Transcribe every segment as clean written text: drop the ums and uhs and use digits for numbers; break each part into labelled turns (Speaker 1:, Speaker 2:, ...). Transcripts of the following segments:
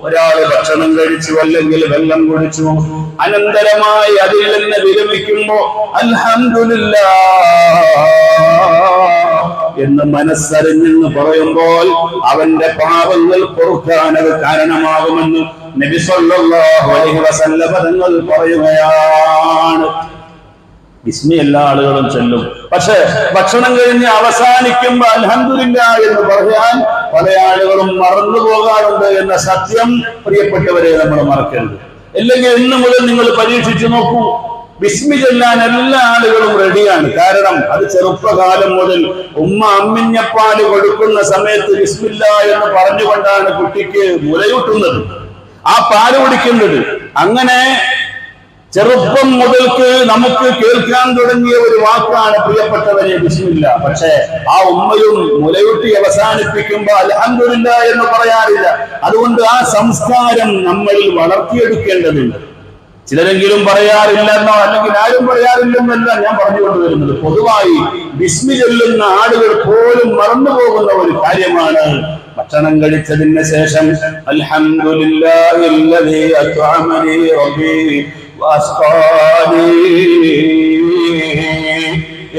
Speaker 1: ഒരാള് ഭക്ഷണം കഴിച്ചു അല്ലെങ്കിൽ വെള്ളം കുടിച്ചു, അനന്തരമായി അതിൽ നിന്ന് വിരമിക്കുമ്പോ അൽഹംദുലില്ലാഹ് എന്ന് മനസ്സറിഞ്ഞെന്ന് പറയുമ്പോൾ അവന്റെ പാപങ്ങൾ പൊറുക്കാൻ അത് കാരണമാകുമെന്ന് നബി സല്ലല്ലാഹു അലൈഹി വസല്ലം തങ്ങൾ പറയുകയാണ്. ബിസ്മി എല്ലാ ആളുകളും ചൊല്ലും, പക്ഷെ ഭക്ഷണം കഴിഞ്ഞ് അവസാനിക്കുമ്പോ അൽഹംദുലില്ലാഹ് എന്ന് പറയാൻ പല ആളുകളും മറന്നു പോകാറുണ്ട് എന്ന സത്യം പ്രിയപ്പെട്ടവരെ നമ്മൾ മറക്കരുത്. അല്ലെങ്കിൽ ഇന്ന് മുതൽ നിങ്ങൾ പരീക്ഷിച്ചു നോക്കൂ, ബിസ്മി ചൊല്ലാൻ എല്ലാ ആളുകളും റെഡിയാണ്. കാരണം അത് ചെറുപ്പകാലം മുതൽ ഉമ്മ അമ്മിഞ്ഞപ്പാല് കൊടുക്കുന്ന സമയത്ത് ബിസ്മില്ലാ എന്ന് പറഞ്ഞുകൊണ്ടാണ് കുട്ടിക്ക് മുലയൂട്ടുന്നത്, ആ പാല് കുടിക്കുന്നത്. അങ്ങനെ ചെറുപ്പം മുതൽക്ക് നമുക്ക് കേൾക്കാൻ തുടങ്ങിയ ഒരു വാക്കാണ് പ്രിയപ്പെട്ടവരെ ബിസ്മില്ല. പക്ഷെ ആ ഉമ്മയും മുലയൂട്ടി അവസാനിപ്പിക്കുമ്പോ അൽഹംദുലില്ലാഹ് എന്ന് പറയാറില്ല. അതുകൊണ്ട് ആ സംസ്കാരം നമ്മളിൽ വളർത്തിയെടുക്കേണ്ടതുണ്ട്. ചിലരെങ്കിലും പറയാറില്ലെന്നോ അല്ലെങ്കിൽ ആരും പറയാറില്ലെന്നല്ല ഞാൻ പറഞ്ഞുകൊണ്ടുവരുന്നത്. പൊതുവായി ബിസ്മി ചൊല്ലുന്ന ആളുകൾ പോലും മറന്നു പോകുന്ന ഒരു കാര്യമാണ്. ഭക്ഷണം കഴിച്ചതിന് ശേഷം അൽഹംദുലില്ലാഹില്ലദീ അത്അമനി റബ്ബി വഅസ്ഖാനി,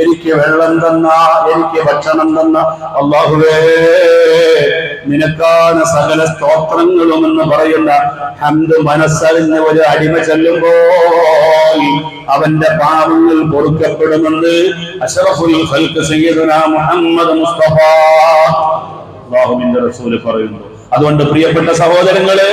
Speaker 1: എനിക്ക് വെള്ളം തന്ന, എനിക്ക് ഭക്ഷണം തന്ന അല്ലാഹുവേ നിനക്കാണ് സകല സ്തോത്രങ്ങളും എന്ന് പറയുന്ന ഹംദ് മനസ്സറിഞ്ഞ ഒരു അടിമ ചൊല്ലുമ്പോൾ അവന്റെ പാപങ്ങൾ പൊറുക്കപ്പെടുമെന്ന് അഷ്റഫുൽ ഖൽഖ് സയ്യിദുനാ മുഹമ്മദ് മുസ്തഫ അല്ലാഹുവിന്റെ റസൂൽ പറയുന്നു. അതുകൊണ്ട് പ്രിയപ്പെട്ട സഹോദരങ്ങളെ,